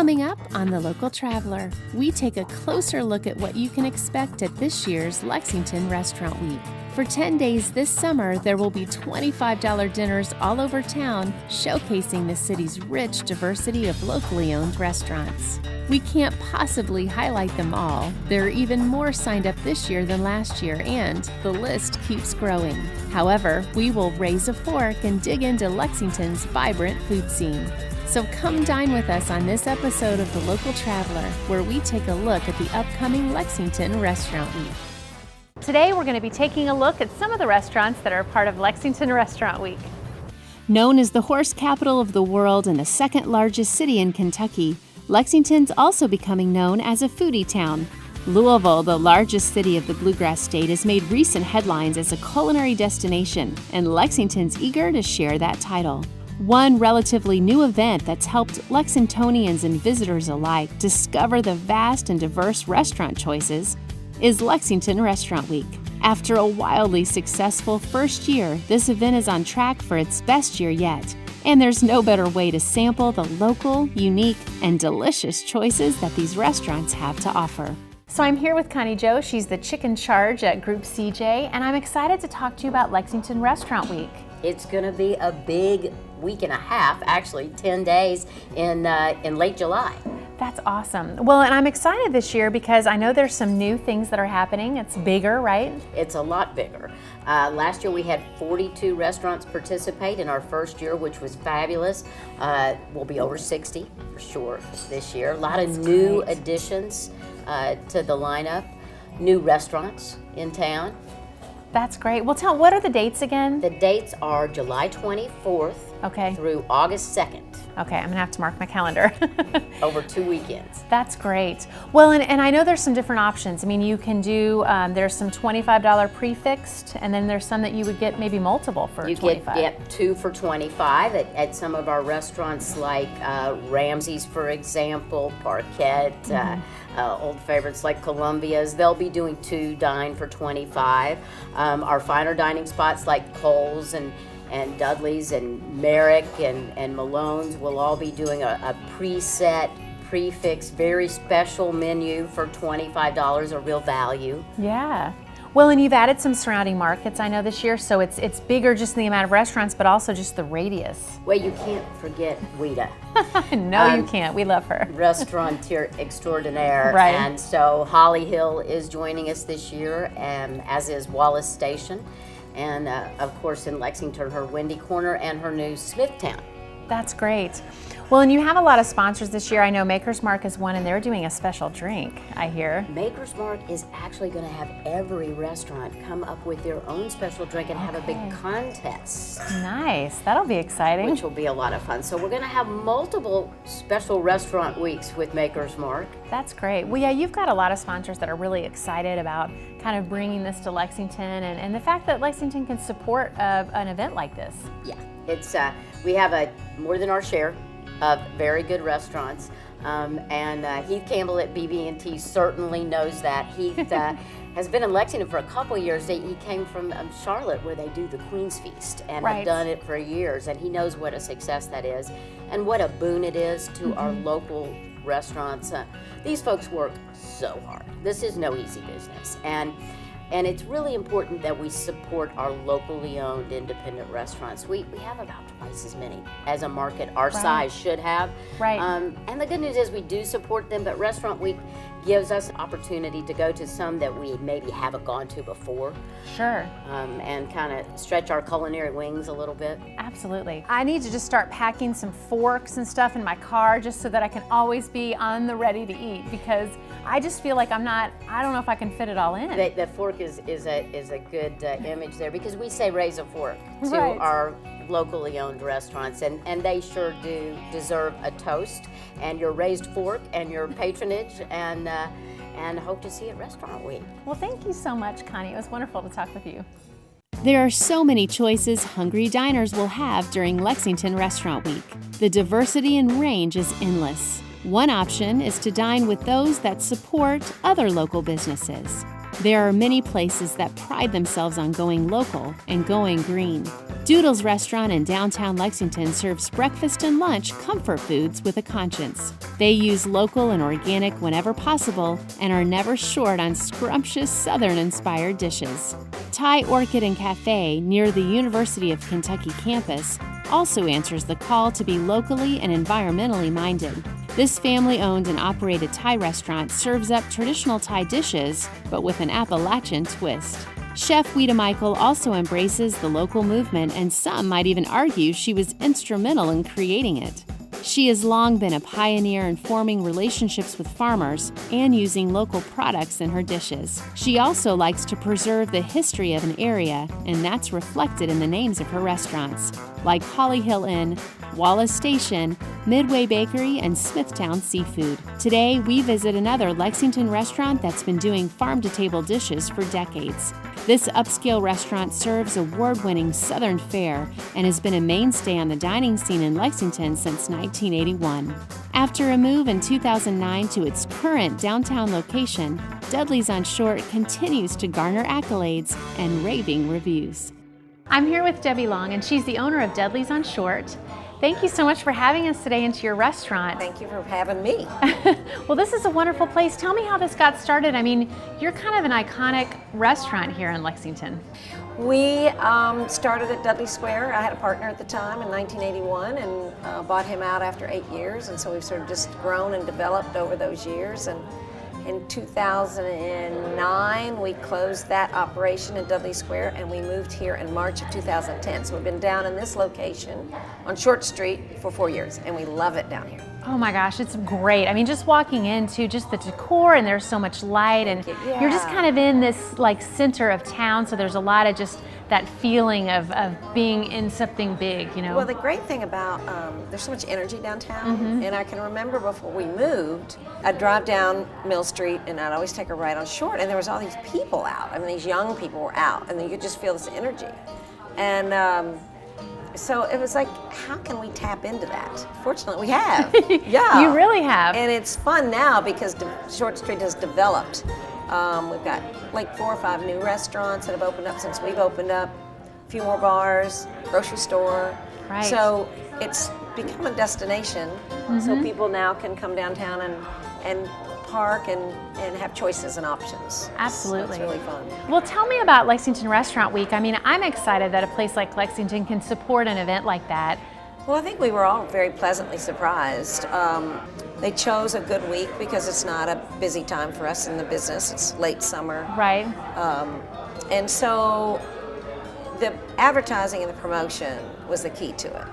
Coming up on The Local Traveler, we take a closer look at what you can expect at this year's Lexington Restaurant Week. For 10 days this summer, there will be $25 dinners all over town, showcasing the city's rich diversity of locally owned restaurants. We can't possibly highlight them all. There are even more signed up this year than last year, and the list keeps growing. However, we will raise a fork and dig into Lexington's vibrant food scene. So come dine with us on this episode of The Local Traveler, where we take a look at the upcoming Lexington Restaurant Week. Today we're going to be taking a look at some of the restaurants that are part of Lexington Restaurant Week. Known as the horse capital of the world and the second largest city in Kentucky, Lexington's also becoming known as a foodie town. Louisville, the largest city of the Bluegrass State, has made recent headlines as a culinary destination, and Lexington's eager to share that title. One relatively new event that's helped Lexingtonians and visitors alike discover the vast and diverse restaurant choices is Lexington Restaurant Week. After a wildly successful first year, this event is on track for its best year yet. And there's no better way to sample the local, unique, and delicious choices that these restaurants have to offer. So I'm here with Connie Jo. She's the chicken charge at Group CJ, and I'm excited to talk to you about Lexington Restaurant Week. It's going to be a big week and a half, actually 10 days in late July. That's awesome. Well, and I'm excited this year because I know there's some new things that are happening. It's bigger, right? It's a lot bigger. Last year we had 42 restaurants participate in our first year, which was fabulous. We'll be over 60 for sure this year. A lot of new additions to the lineup, new restaurants in town. That's great. Well, what are the dates again? The dates are July 24th through August 2nd. Okay, I'm gonna have to mark my calendar. Over 2 weekends. That's great. Well, and I know there's some different options. I mean, you can do, there's some $25 prefixed, and then there's some that you would get maybe multiple for $25. You get 2 for $25 at some of our restaurants like Ramsey's, for example, Parquet, old favorites like Columbia's. They'll be doing 2 dine for $25. Our finer dining spots like Cole's and Dudleys and Merrick and Malone's will all be doing a preset, prefix, very special menu for $25, a real value. Yeah. Well, and you've added some surrounding markets, I know, this year, so it's bigger just in the amount of restaurants, but also just the radius. Well, you can't forget Ouida. No, you can't. We love her. Restaurateur extraordinaire. Right. And so Holly Hill is joining us this year, as is Wallace Station. And of course in Lexington, her Windy Corner and her new Smithtown. That's great. Well, and you have a lot of sponsors this year. I know Maker's Mark is one, and they're doing a special drink, I hear. Maker's Mark is actually going to have every restaurant come up with their own special drink and have a big contest. Nice. That'll be exciting. Which will be a lot of fun. So we're going to have multiple special restaurant weeks with Maker's Mark. That's great. Well, yeah, you've got a lot of sponsors that are really excited about kind of bringing this to Lexington and the fact that Lexington can support an event like this. Yeah, it's we have more than our share of very good restaurants, and Heath Campbell at BB&T certainly knows that. Heath has been in Lexington for a couple of years. He came from Charlotte, where they do the Queen's Feast, and have done it for years, and he knows what a success that is and what a boon it is to our local restaurants. These folks work so hard. This is no easy business, and it's really important that we support our locally owned independent restaurants. We have about twice as many as a market our size should have. Right. And the good news is we do support them, but Restaurant Week gives us an opportunity to go to some that we maybe haven't gone to before. Sure. And kind of stretch our culinary wings a little bit. Absolutely. I need to just start packing some forks and stuff in my car just so that I can always be on the ready to eat, because I just feel like I don't know if I can fit it all in. The fork is a good image there, because we say raise a fork to our locally owned restaurants, and they sure do deserve a toast and your raised fork and your patronage, and hope to see you at Restaurant Week. Well, thank you so much, Connie. It was wonderful to talk with you. There are so many choices hungry diners will have during Lexington Restaurant Week. The diversity and range is endless. One option is to dine with those that support other local businesses. There are many places that pride themselves on going local and going green. Dudleys restaurant in downtown Lexington serves breakfast and lunch comfort foods with a conscience. They use local and organic whenever possible and are never short on scrumptious Southern-inspired dishes. Thai Orchid and Cafe, near the University of Kentucky campus, also answers the call to be locally and environmentally minded. This family-owned and operated Thai restaurant serves up traditional Thai dishes, but with an Appalachian twist. Chef Wita Michael also embraces the local movement, and some might even argue she was instrumental in creating it. She has long been a pioneer in forming relationships with farmers and using local products in her dishes. She also likes to preserve the history of an area, and that's reflected in the names of her restaurants, like Holly Hill Inn, Wallace Station, Midway Bakery, and Smithtown Seafood. Today, we visit another Lexington restaurant that's been doing farm-to-table dishes for decades. This upscale restaurant serves award-winning Southern fare and has been a mainstay on the dining scene in Lexington since 1981. After a move in 2009 to its current downtown location, Dudleys on Short continues to garner accolades and raving reviews. I'm here with Debbie Long, and she's the owner of Dudleys on Short. Thank you so much for having us today into your restaurant. Thank you for having me. Well, this is a wonderful place. Tell me how this got started. I mean, you're kind of an iconic restaurant here in Lexington. We started at Dudley Square. I had a partner at the time in 1981 and bought him out after 8 years, and so we've sort of just grown and developed over those years. And in 2009, we closed that operation in Dudley Square, and we moved here in March of 2010. So we've been down in this location on Short Street for 4 years, and we love it down here. Oh my gosh, it's great. I mean, just walking into just the decor, and there's so much light, and you're just kind of in this like center of town, so there's a lot of just that feeling of being in something big, you know? Well, the great thing about, there's so much energy downtown, and I can remember before we moved, I'd drive down Mill Street and I'd always take a ride on Short, and there was all these people out. I mean, these young people were out, and you could just feel this energy. And so it was like, how can we tap into that? Fortunately, we have. Yeah. You really have. And it's fun now because Short Street has developed. We've got like 4 or 5 new restaurants that have opened up since we've opened up, a few more bars, grocery store. Right. So it's become a destination, so people now can come downtown and park and have choices and options. Absolutely. So it's really fun. Well, tell me about Lexington Restaurant Week. I mean, I'm excited that a place like Lexington can support an event like that. Well, I think we were all very pleasantly surprised. They chose a good week because it's not a busy time for us in the business. It's late summer. Right. And so the advertising and the promotion was the key to it.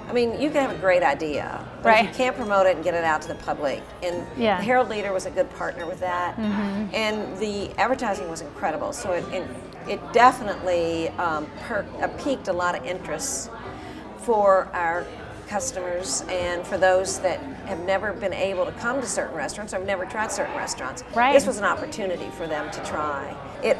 I mean, you can have a great idea, but if you can't promote it and get it out to the public, and the Herald Leader was a good partner with that, and the advertising was incredible. So it definitely piqued a lot of interest for our customers and for those that have never been able to come to certain restaurants or have never tried certain restaurants. Right. This was an opportunity for them to try. It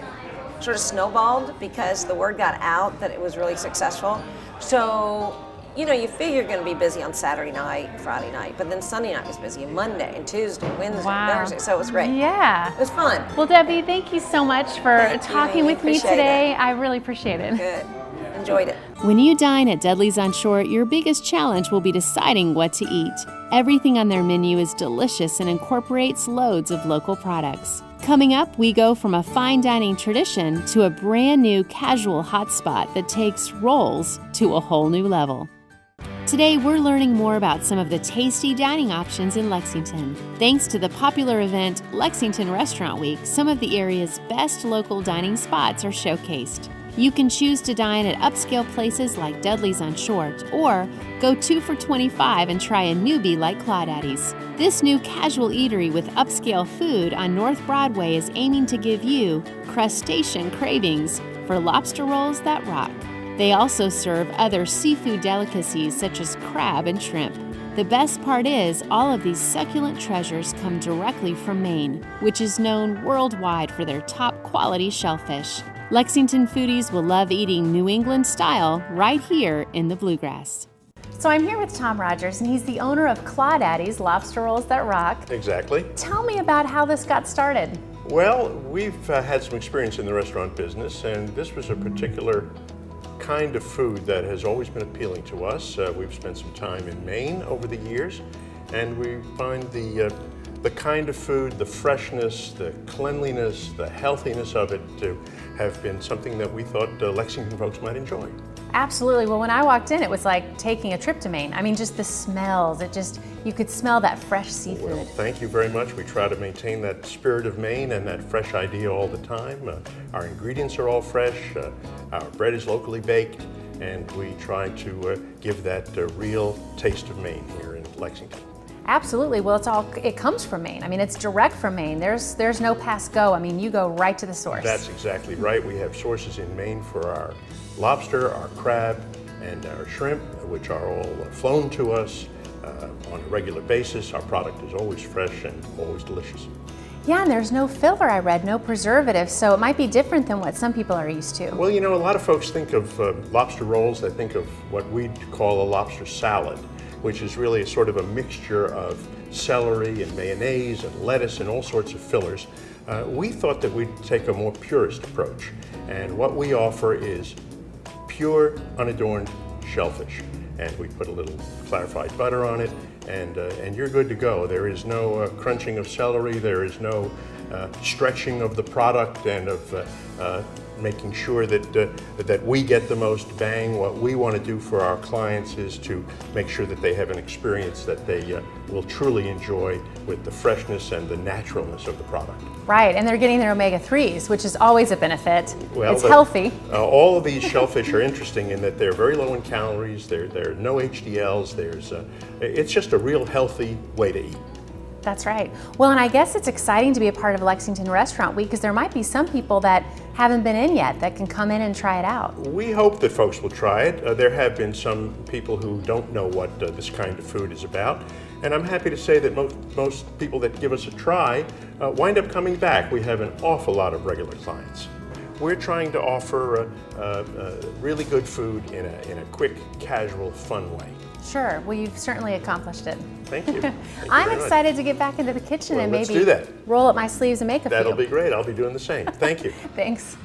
sort of snowballed because the word got out that it was really successful. So, you know, you figure you're going to be busy on Saturday night, Friday night, but then Sunday night was busy, and Monday, and Tuesday, Wednesday, Thursday, so it was great. Yeah. It was fun. Well, Debbie, thank you so much for talking with me today. It. I really appreciate it. Good. Enjoyed it. When you dine at Dudleys on Short, your biggest challenge will be deciding what to eat. Everything on their menu is delicious and incorporates loads of local products. Coming up, we go from a fine dining tradition to a brand new casual hotspot that takes rolls to a whole new level. Today, we're learning more about some of the tasty dining options in Lexington. Thanks to the popular event Lexington Restaurant Week, some of the area's best local dining spots are showcased. You can choose to dine at upscale places like Dudleys on Short, or go 2 for $25 and try a newbie like Claudaddy's. This new casual eatery with upscale food on North Broadway is aiming to give you crustacean cravings for lobster rolls that rock. They also serve other seafood delicacies such as crab and shrimp. The best part is, all of these succulent treasures come directly from Maine, which is known worldwide for their top quality shellfish. Lexington foodies will love eating New England style right here in the Bluegrass. So I'm here with Tom Rogers, and he's the owner of Claudaddy's Lobster Rolls That Rock. Exactly. Tell me about how this got started. Well, we've had some experience in the restaurant business, and this was a particular kind of food that has always been appealing to us. We've spent some time in Maine over the years, and we find the kind of food, the freshness, the cleanliness, the healthiness of it to have been something that we thought Lexington folks might enjoy. Absolutely. Well, when I walked in, it was like taking a trip to Maine. I mean, just the smells, you could smell that fresh seafood. Well, thank you very much. We try to maintain that spirit of Maine and that fresh idea all the time. Our ingredients are all fresh, our bread is locally baked, and we try to give that real taste of Maine here in Lexington. Absolutely. Well, it comes from Maine. I mean, it's direct from Maine. There's no pass go. I mean, you go right to the source. That's exactly right. We have sources in Maine for our lobster, our crab, and our shrimp, which are all flown to us on a regular basis. Our product is always fresh and always delicious. Yeah, and there's no filler, I read, no preservatives, so it might be different than what some people are used to. Well, you know, a lot of folks think of lobster rolls, they think of what we'd call a lobster salad, which is really a sort of a mixture of celery and mayonnaise and lettuce and all sorts of fillers. We thought that we'd take a more purist approach, and what we offer is pure, unadorned shellfish. And we put a little clarified butter on it, and you're good to go. There is no crunching of celery, there is no stretching of the product and of making sure that we get the most bang. What we want to do for our clients is to make sure that they have an experience that they will truly enjoy with the freshness and the naturalness of the product. Right, and they're getting their omega-3s, which is always a benefit. Well, it's healthy. All of these shellfish are interesting in that they're very low in calories, there are no HDLs, it's just a real healthy way to eat. That's right. Well, and I guess it's exciting to be a part of Lexington Restaurant Week because there might be some people that haven't been in yet that can come in and try it out. We hope that folks will try it. There have been some people who don't know what this kind of food is about. And I'm happy to say that most people that give us a try wind up coming back. We have an awful lot of regular clients. We're trying to offer really good food in a quick, casual, fun way. Sure. Well, you've certainly accomplished it. Thank you. I'm excited to get back into the kitchen and let's maybe do that. roll up my sleeves and make a few. That'll be great. I'll be doing the same. Thank you. Thanks.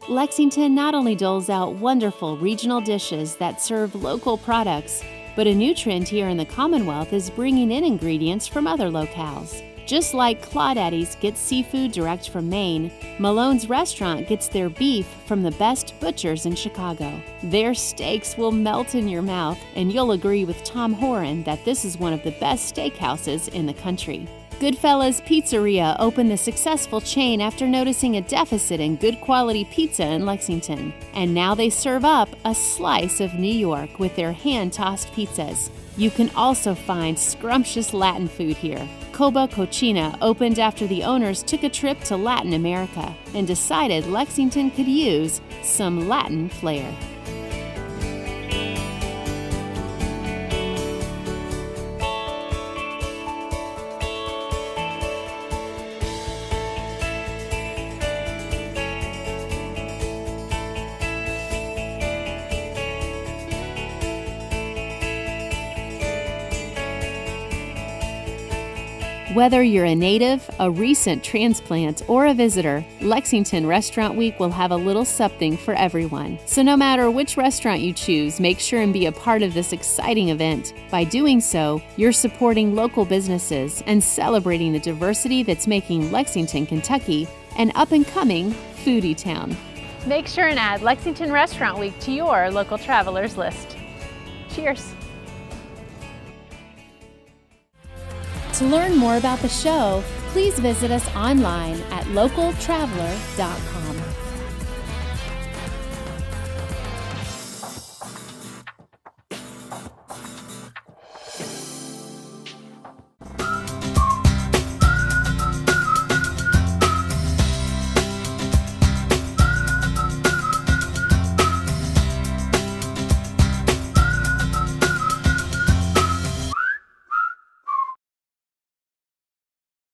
Lexington not only doles out wonderful regional dishes that serve local products, but a new trend here in the Commonwealth is bringing in ingredients from other locales. Just like Claudaddy's gets seafood direct from Maine, Malone's restaurant gets their beef from the best butchers in Chicago. Their steaks will melt in your mouth, and you'll agree with Tom Horan that this is one of the best steakhouses in the country. Goodfellas Pizzeria opened the successful chain after noticing a deficit in good quality pizza in Lexington. And now they serve up a slice of New York with their hand-tossed pizzas. You can also find scrumptious Latin food here. Coba Cochina opened after the owners took a trip to Latin America and decided Lexington could use some Latin flair. Whether you're a native, a recent transplant, or a visitor, Lexington Restaurant Week will have a little something for everyone. So no matter which restaurant you choose, make sure and be a part of this exciting event. By doing so, you're supporting local businesses and celebrating the diversity that's making Lexington, Kentucky, an up-and-coming foodie town. Make sure and add Lexington Restaurant Week to your local travelers list. Cheers. To learn more about the show, please visit us online at localtraveler.com.